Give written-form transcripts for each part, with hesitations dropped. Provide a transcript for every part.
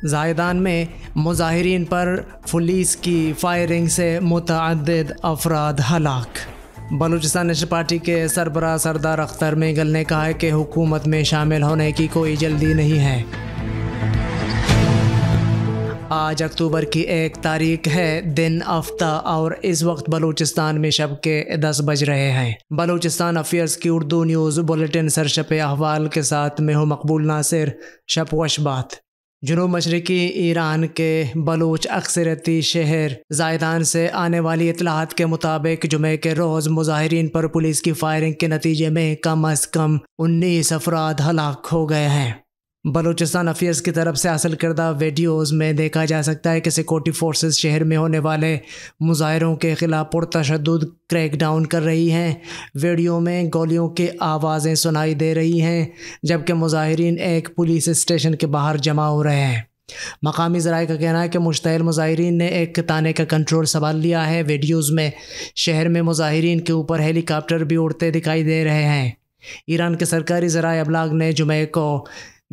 زائدان میں مظاہرین پر پولیس کی فائرنگ سے متعدد افراد ہلاک۔ بلوچستان نیشنل پارٹی کے سربراہ سردار اختر میگل نے کہا ہے کہ حکومت میں شامل ہونے کی کوئی جلدی نہیں ہے۔ آج اکتوبر کی 1 تاریخ ہے، دن ہفتہ، اور اس وقت بلوچستان میں شب کے 10 بج رہے ہیں۔ بلوچستان افیئرز کی اردو نیوز بلیٹن سرشپ احوال کے ساتھ میں ہوں مقبول ناصر۔ شب وش بات۔ جنوب مشرقی ایران کے بلوچ اکثریتی شہر زائدان سے آنے والی اطلاعات کے مطابق جمعے کے روز مظاہرین پر پولیس کی فائرنگ کے نتیجے میں کم از کم 19 افراد ہلاک ہو گئے ہیں۔ بلوچستان افیئرز کی طرف سے حاصل کردہ ویڈیوز میں دیکھا جا سکتا ہے کہ سیکورٹی فورسز شہر میں ہونے والے مظاہروں کے خلاف پرتشدد کریک ڈاؤن کر رہی ہیں۔ ویڈیو میں گولیوں کی آوازیں سنائی دے رہی ہیں، جبکہ مظاہرین ایک پولیس اسٹیشن کے باہر جمع ہو رہے ہیں۔ مقامی ذرائع کا کہنا ہے کہ مشتعل مظاہرین نے ایک تانے کا کنٹرول سنبھال لیا ہے۔ ویڈیوز میں شہر میں مظاہرین کے اوپر ہیلی کاپٹر بھی اڑتے دکھائی دے رہے ہیں۔ ایران کے سرکاری ذرائع ابلاغ نے جمعے کو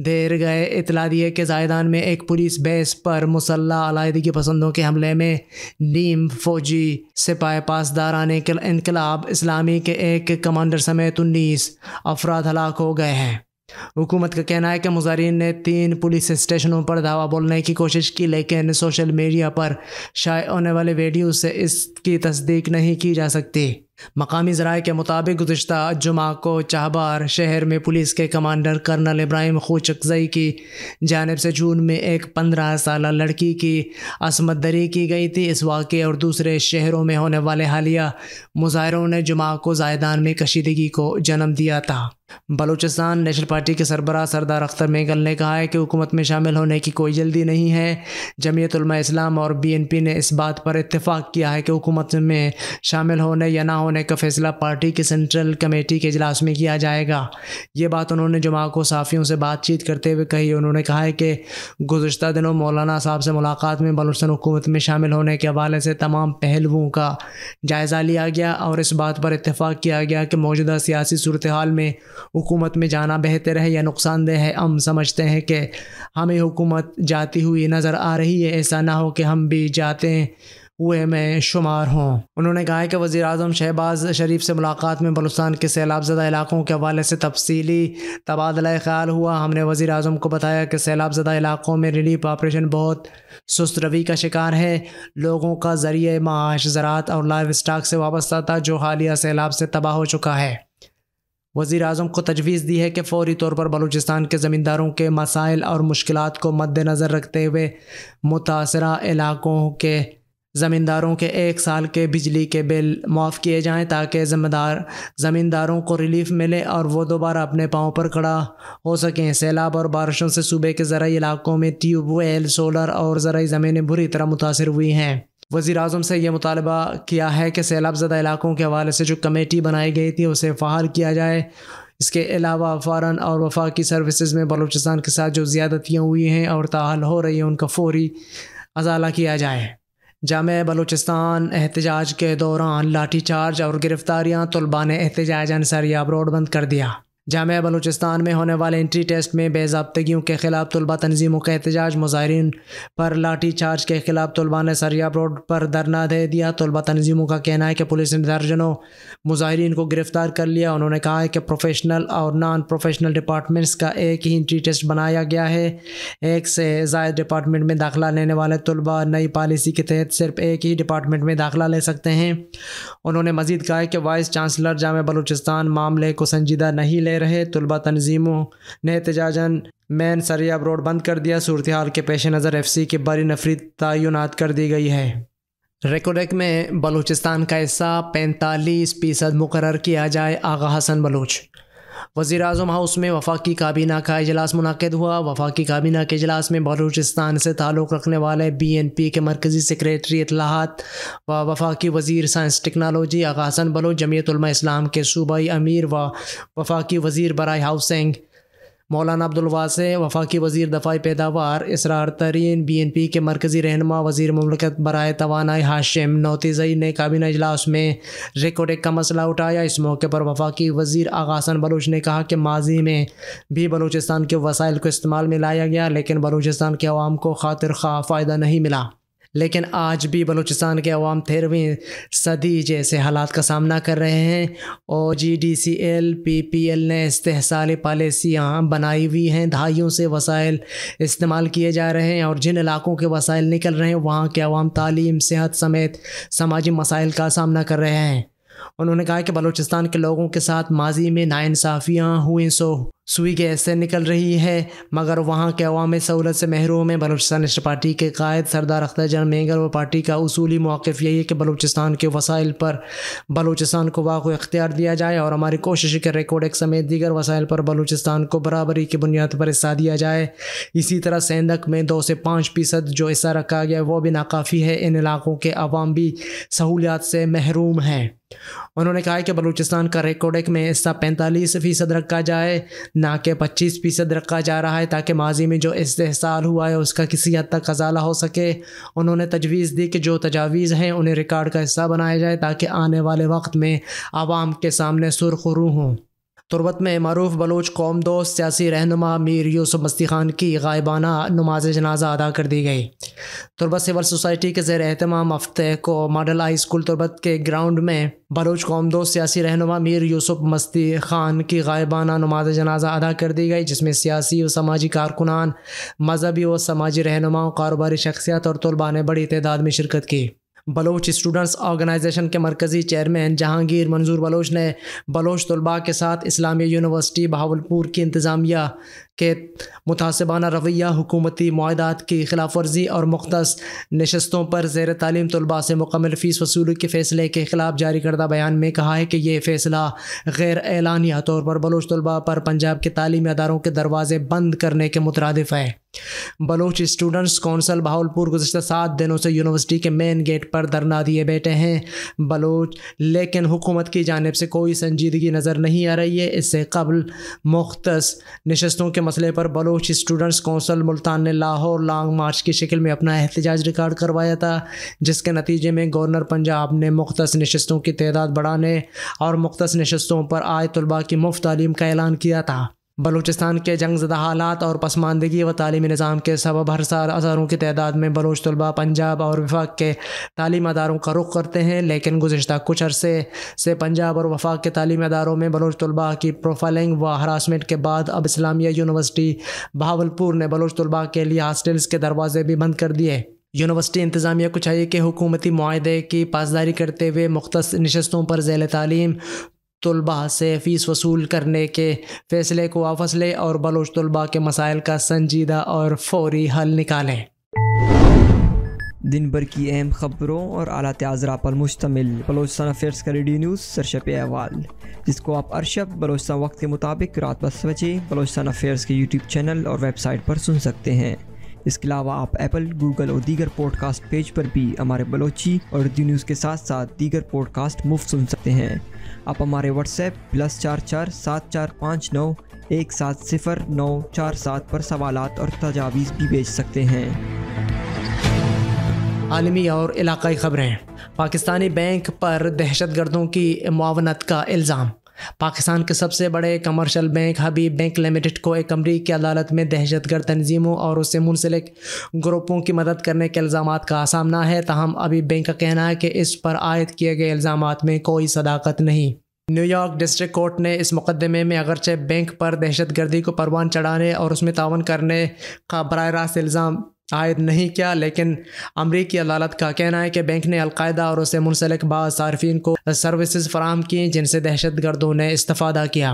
دیر گئے اطلاع دی ہے کہ زائدان میں ایک پولیس بیس پر مسلح علیحدگی پسندوں کے حملے میں نیم فوجی سپاہ پاسداران انقلاب اسلامی کے ایک کمانڈر سمیت 19 افراد ہلاک ہو گئے ہیں۔ حکومت کا کہنا ہے کہ مظاہرین نے 3 پولیس اسٹیشنوں پر دھاوا بولنے کی کوشش کی، لیکن سوشل میڈیا پر شائع ہونے والے ویڈیو سے اس کی تصدیق نہیں کی جا سکتی۔ مقامی ذرائع کے مطابق گزشتہ جمعہ کو چہبار شہر میں پولیس کے کمانڈر کرنل ابراہیم خوچکزئی کی جانب سے جون میں ایک 15 سالہ لڑکی کی عصمت دری کی گئی تھی۔ اس واقعے اور دوسرے شہروں میں ہونے والے حالیہ مظاہروں نے جمعہ کو زائدان میں کشیدگی کو جنم دیا تھا۔ بلوچستان نیشنل پارٹی کے سربراہ سردار اختر میگل نے کہا ہے کہ حکومت میں شامل ہونے کی کوئی جلدی نہیں ہے۔ جمعیت علماء اسلام اور BNP نے اس بات پر اتفاق کیا ہے کہ حکومت میں شامل ہونے یا نہ ہونے کا فیصلہ پارٹی کی سینٹرل کمیٹی کے اجلاس میں کیا جائے گا۔ یہ بات انہوں نے جمعہ کو صحافیوں سے بات چیت کرتے ہوئے کہی۔ انہوں نے کہا ہے کہ گزشتہ دنوں مولانا صاحب سے ملاقات میں بلوچستان حکومت میں شامل ہونے کے حوالے سے تمام پہلوؤں کا جائزہ لیا گیا اور اس بات پر اتفاق کیا گیا کہ موجودہ سیاسی صورتحال میں حکومت میں جانا بہتر ہے یا نقصان دہ ہے۔ ہم سمجھتے ہیں کہ ہمیں حکومت جاتی ہوئی نظر آ رہی ہے، ایسا نہ ہو کہ ہم بھی جاتے ہوئے میں شمار ہوں۔ انہوں نے کہا کہ وزیر اعظم شہباز شریف سے ملاقات میں بلوچستان کے سیلاب زدہ علاقوں کے حوالے سے تفصیلی تبادلہ خیال ہوا۔ ہم نے وزیر اعظم کو بتایا کہ سیلاب زدہ علاقوں میں ریلیف آپریشن بہت سست روی کا شکار ہے۔ لوگوں کا ذریعہ معاش زراعت اور لائیو اسٹاک سے وابستہ تھا، جو حالیہ سیلاب سے تباہ ہو چکا ہے۔ وزیر اعظم کو تجویز دی ہے کہ فوری طور پر بلوچستان کے زمینداروں کے مسائل اور مشکلات کو مد نظر رکھتے ہوئے متاثرہ علاقوں کے زمینداروں کے 1 سال کے بجلی کے بل معاف کیے جائیں تاکہ زمینداروں کو ریلیف ملے اور وہ دوبارہ اپنے پاؤں پر کھڑا ہو سکیں۔ سیلاب اور بارشوں سے صوبے کے زرعی علاقوں میں ٹیوب ویل، سولر اور زرعی زمینیں بری طرح متاثر ہوئی ہیں۔ وزیر اعظم سے یہ مطالبہ کیا ہے کہ سیلاب زدہ علاقوں کے حوالے سے جو کمیٹی بنائی گئی تھی اسے فعال کیا جائے۔ اس کے علاوہ فوراً اور وفاقی سروسز میں بلوچستان کے ساتھ جو زیادتیاں ہوئی ہیں اور تاحال ہو رہی ہیں ان کا فوری ازالہ کیا جائے۔ جامعہ بلوچستان احتجاج کے دوران لاٹھی چارج اور گرفتاریاں، طلباء نے احتجاجاً سریاب روڈ بند کر دیا۔ جامعہ بلوچستان میں ہونے والے انٹری ٹیسٹ میں بے ضابطگیوں کے خلاف طلباء تنظیموں کا احتجاج، مظاہرین پر لاٹھی چارج کے خلاف طلباء نے سریاب روڈ پر دھرنا دے دیا۔ طلباء تنظیموں کا کہنا ہے کہ پولیس نے درجنوں مظاہرین کو گرفتار کر لیا۔ انہوں نے کہا ہے کہ پروفیشنل اور نان پروفیشنل ڈپارٹمنٹس کا ایک ہی انٹری ٹیسٹ بنایا گیا ہے۔ 1 سے زائد ڈپارٹمنٹ میں داخلہ لینے والے طلباء نئی پالیسی کے تحت صرف ایک ہی ڈپارٹمنٹ میں داخلہ لے سکتے ہیں۔ انہوں نے مزید کہا ہے کہ وائس چانسلر جامعہ بلوچستان معاملے کو سنجیدہ نہیں لے رہے۔ طلباء تنظیموں نے احتجاجاً مین سریاب روڈ بند کر دیا۔ صورتحال کے پیش نظر FC کی بڑی نفری تعینات کر دی گئی ہے۔ ریکوڈیک میں بلوچستان کا حصہ 45% مقرر کیا جائے، آغا حسن بلوچ۔ وزیر اعظم ہاؤس میں وفاقی کابینہ کا اجلاس منعقد ہوا۔ وفاقی کابینہ کے اجلاس میں بلوچستان سے تعلق رکھنے والے BNP کے مرکزی سیکریٹری اطلاعات و وفاقی وزیر سائنس ٹیکنالوجی آغا حسن بلوچ، جمعیت علماء اسلام کے صوبائی امیر و وفاقی وزیر برائے ہاؤسنگ مولانا عبدالواسع وفاقی وزیر دفاعی پیداوار، اسرار ترین BNP کے مرکزی رہنما وزیر مملکت برائے توانائی ہاشم نوتیزئی نے کابینہ اجلاس میں ریکارڈ کا مسئلہ اٹھایا۔ اس موقع پر وفاقی وزیر آغا حسن بلوچ نے کہا کہ ماضی میں بھی بلوچستان کے وسائل کو استعمال میں لایا گیا لیکن بلوچستان کے عوام کو خاطر خواہ فائدہ نہیں ملا، لیکن آج بھی بلوچستان کے عوام 13ویں صدی جیسے حالات کا سامنا کر رہے ہیں۔ OGDCL PPL نے استحصالی پالیسیاں بنائی ہوئی ہیں، دہائیوں سے وسائل استعمال کیے جا رہے ہیں اور جن علاقوں کے وسائل نکل رہے ہیں وہاں کے عوام تعلیم، صحت سمیت سماجی مسائل کا سامنا کر رہے ہیں۔ انہوں نے کہا کہ بلوچستان کے لوگوں کے ساتھ ماضی میں ناانصافیاں ہوئیں، سوئی گیس سے نکل رہی ہے مگر وہاں کے عوام سہولت سے محروم ہیں۔ بلوچستان نیشنل پارٹی کے قائد سردار اختر جان مینگر و پارٹی کا اصولی موقف یہی ہے کہ بلوچستان کے وسائل پر بلوچستان کو واقعی اختیار دیا جائے اور ہماری کوشش ہے کہ ریکارڈ ایکٹ سمیت دیگر وسائل پر بلوچستان کو برابری کی بنیاد پر حصہ دیا جائے۔ اسی طرح سیندک میں 2 سے 5% جو حصہ رکھا گیا وہ بھی ناکافی ہے، ان علاقوں کے عوام بھی سہولیات سے محروم ہیں۔ انہوں نے کہا کہ بلوچستان کا ریکارڈ ایکٹ میں حصہ 45% رکھا جائے نہ کہ 25% رکھا جا رہا ہے تاکہ ماضی میں جو استحصال ہوا ہے اس کا کسی حد تک ازالہ ہو سکے۔ انہوں نے تجویز دی کہ جو تجاویز ہیں انہیں ریکارڈ کا حصہ بنایا جائے تاکہ آنے والے وقت میں عوام کے سامنے سرخ رو ہوں۔ تربت میں معروف بلوچ قوم دوست سیاسی رہنما میر یوسف مستی خان کی غائبانہ نماز جنازہ ادا کر دی گئی۔ تربت سول سوسائٹی کے زیر اہتمام ہفتے کو ماڈل ہائی اسکول تربت کے گراؤنڈ میں بلوچ قوم دوست سیاسی رہنما میر یوسف مستی خان کی غائبانہ نماز جنازہ ادا کر دی گئی، جس میں سیاسی و سماجی کارکنان، مذہبی و سماجی رہنماؤں، کاروباری شخصیات اور طلباء نے بڑی تعداد میں شرکت کی۔ بلوچ اسٹوڈنٹس آرگنائزیشن کے مرکزی چیئرمین جہانگیر منظور بلوچ نے بلوچ طلباء کے ساتھ اسلامیہ یونیورسٹی بہاولپور کی انتظامیہ کے متعصبانہ رویہ، حکومتی معاہدات کی خلاف ورزی اور مختص نشستوں پر زیر تعلیم طلباء سے مکمل فیس وصولی کے فیصلے کے خلاف جاری کردہ بیان میں کہا ہے کہ یہ فیصلہ غیر اعلانیہ طور پر بلوچ طلباء پر پنجاب کے تعلیمی اداروں کے دروازے بند کرنے کے مترادف ہے۔ بلوچ اسٹوڈنٹس کونسل بہاولپور گزشتہ 7 دنوں سے یونیورسٹی کے مین گیٹ پر دھرنا دیے بیٹھے ہیں لیکن حکومت کی جانب سے کوئی سنجیدگی نظر نہیں آ رہی ہے۔ اس سے قبل مختص نشستوں کے مسئلے پر بلوچ اسٹوڈنٹس کونسل ملتان نے لاہور لانگ مارچ کی شکل میں اپنا احتجاج ریکارڈ کروایا تھا، جس کے نتیجے میں گورنر پنجاب نے مختص نشستوں کی تعداد بڑھانے اور مختص نشستوں پر آئے طلباء کی مفت تعلیم کا اعلان کیا تھا۔ بلوچستان کے جنگ زدہ حالات اور پسماندگی و تعلیمی نظام کے سبب ہر سال ہزاروں کی تعداد میں بلوچ طلباء پنجاب اور وفاق کے تعلیمی اداروں کا رخ کرتے ہیں، لیکن گزشتہ کچھ عرصے سے پنجاب اور وفاق کے تعلیمی اداروں میں بلوچ طلباء کی پروفائلنگ و ہراسمنٹ کے بعد اب اسلامیہ یونیورسٹی بہاولپور نے بلوچ طلباء کے لیے ہاسٹلز کے دروازے بھی بند کر دیے۔ یونیورسٹی انتظامیہ کو چاہیے کہ حکومتی معاہدے کی پاسداری کرتے ہوئے مختص نشستوں پر ذیل تعلیم طلباء سے فیس وصول کرنے کے فیصلے کو واپس لے اور بلوچ طلباء کے مسائل کا سنجیدہ اور فوری حل نکالے۔ دن بھر کی اہم خبروں اور اعلیٰ اجرا پر مشتمل بلوچستان افیئرز کا ریڈیو نیوز سرشپ احوال، جس کو آپ ہر شب بلوچستان وقت کے مطابق رات 10 بجے بلوچستان افیئرز کے یوٹیوب چینل اور ویب سائٹ پر سن سکتے ہیں۔ اس کے علاوہ آپ ایپل، گوگل اور دیگر پوڈ کاسٹ پیج پر بھی ہمارے بلوچی اور اردو نیوز کے ساتھ ساتھ دیگر پوڈ کاسٹ مفت سن سکتے ہیں۔ آپ ہمارے واٹس ایپ +44 7459 170 پر سوالات اور تجاویز بھی بھیج سکتے ہیں۔ عالمی اور علاقائی خبریں۔ پاکستانی بینک پر دہشت گردوں کی معاونت کا الزام۔ پاکستان کے سب سے بڑے کمرشل بینک حبیب بینک لمیٹڈ کو ایک امریکی عدالت میں دہشت گرد تنظیموں اور اس سے منسلک گروپوں کی مدد کرنے کے الزامات کا سامنا ہے، تاہم حبیب بینک کا کہنا ہے کہ اس پر عائد کیے گئے الزامات میں کوئی صداقت نہیں۔ نیو یارک ڈسٹرکٹ کورٹ نے اس مقدمے میں اگرچہ بینک پر دہشت گردی کو پروان چڑھانے اور اس میں تعاون کرنے کا براہ راست الزام عائد نہیں کیا، لیکن امریکی عدالت کا کہنا ہے کہ بینک نے القاعدہ اور اس سے منسلک بعض صارفین کو سروسز فراہم کی جن سے دہشت گردوں نے استفادہ کیا۔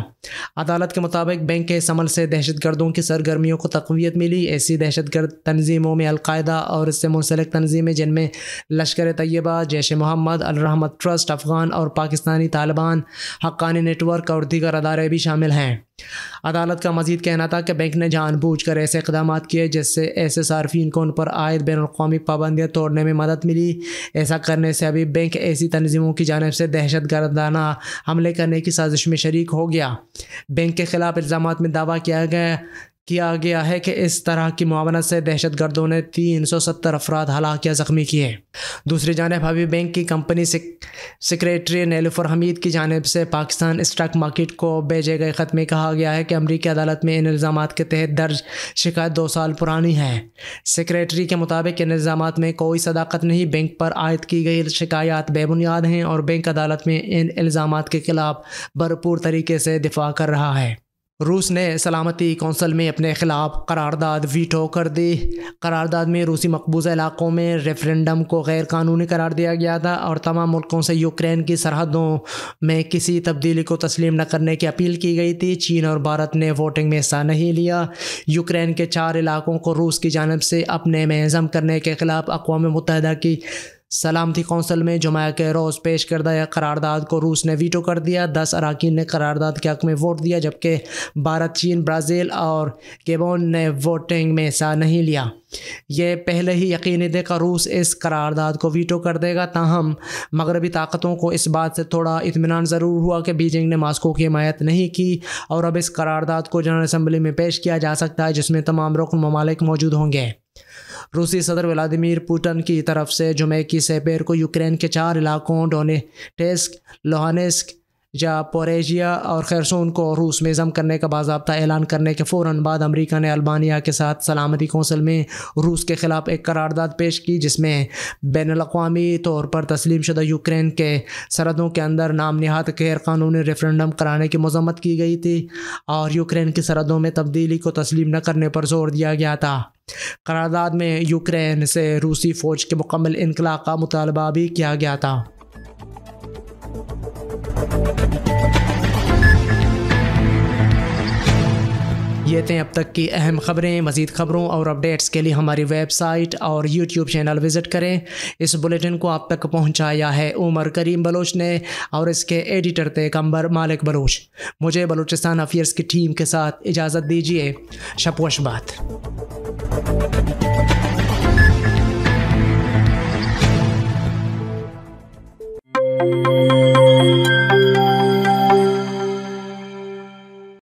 عدالت کے مطابق بینک کے اس عمل سے دہشت گردوں کی سرگرمیوں کو تقویت ملی۔ ایسی دہشت گرد تنظیموں میں القاعدہ اور اس سے منسلک تنظیمیں جن میں لشکر طیبہ، جیش محمد، الرحمت ٹرسٹ، افغان اور پاکستانی طالبان، حقانی نیٹ ورک اور دیگر ادارے بھی شامل ہیں۔ عدالت کا مزید کہنا تھا کہ بینک نے جان بوجھ کر ایسے اقدامات کیے جس سے ایسے صارفین کو ان پر عائد بین الاقوامی پابندیاں توڑنے میں مدد ملی۔ ایسا کرنے سے ابھی بینک ایسی تنظیموں کی جانب سے دہشت گردانہ حملے کرنے کی سازش میں شریک ہو گیا۔ بینک کے خلاف الزامات میں دعویٰ کیا گیا ہے کہ اس طرح کی معاونت سے دہشت گردوں نے 370 افراد ہلاک یا زخمی کیے۔ دوسری جانب ابھی بینک کی کمپنی سیکریٹری نیلوفر حمید کی جانب سے پاکستان اسٹاک مارکیٹ کو بھیجے گئے خط میں کہا گیا ہے کہ امریکی عدالت میں ان الزامات کے تحت درج شکایت 2 سال پرانی ہے۔ سیکریٹری کے مطابق ان الزامات میں کوئی صداقت نہیں، بینک پر عائد کی گئی شکایات بے بنیاد ہیں اور بینک عدالت میں ان الزامات کے خلاف بھرپور طریقے سے دفاع کر رہا ہے۔ روس نے سلامتی کونسل میں اپنے خلاف قرارداد ویٹو کر دی۔ قرارداد میں روسی مقبوضہ علاقوں میں ریفرنڈم کو غیر قانونی قرار دیا گیا تھا اور تمام ملکوں سے یوکرین کی سرحدوں میں کسی تبدیلی کو تسلیم نہ کرنے کی اپیل کی گئی تھی۔ چین اور بھارت نے ووٹنگ میں حصہ نہیں لیا۔ یوکرین کے 4 علاقوں کو روس کی جانب سے اپنے میں ضم کرنے کے خلاف اقوام متحدہ کی سلامتی کونسل میں جمعہ کے روز پیش کردہ قرارداد کو روس نے ویٹو کر دیا۔ 10 اراکین نے قرارداد کے حق میں ووٹ دیا جبکہ بھارت، چین، برازیل اور گیبون نے ووٹنگ میں حصہ نہیں لیا۔ یہ پہلے ہی یقینی تھا کہ روس اس قرارداد کو ویٹو کر دے گا، تاہم مغربی طاقتوں کو اس بات سے تھوڑا اطمینان ضرور ہوا کہ بیجنگ نے ماسکو کی حمایت نہیں کی اور اب اس قرارداد کو جنرل اسمبلی میں پیش کیا جا سکتا ہے جس میں تمام رکن ممالک موجود ہوں گے۔ روسی صدر ولادیمیر پوٹن کی طرف سے جمعہ کی سپیر کو یوکرین کے 4 علاقوں ڈونیٹسک، لوہانسک، جاپوریژیا اور خیرسون کو روس میں ضم کرنے کا باضابطہ اعلان کرنے کے فوراً بعد امریکہ نے البانیہ کے ساتھ سلامتی کونسل میں روس کے خلاف ایک قرارداد پیش کی جس میں بین الاقوامی طور پر تسلیم شدہ یوکرین کے سرحدوں کے اندر نام نہاد غیر قانونی ریفرنڈم کرانے کی مذمت کی گئی تھی اور یوکرین کی سرحدوں میں تبدیلی کو تسلیم نہ کرنے پر زور دیا گیا تھا۔ قرارداد میں یوکرین سے روسی فوج کے مکمل انخلا کا مطالبہ بھی کیا گیا تھا۔ یہ تھیں اب تک کی اہم خبریں۔ مزید خبروں اور اپڈیٹس کے لیے ہماری ویب سائٹ اور یوٹیوب چینل وزٹ کریں۔ اس بلیٹن کو آپ تک پہنچایا ہے عمر کریم بلوچ نے اور اس کے ایڈیٹر تھے قمبر مالک بلوچ۔ مجھے بلوچستان افیئرز کی ٹیم کے ساتھ اجازت دیجیے۔ شب و شبات۔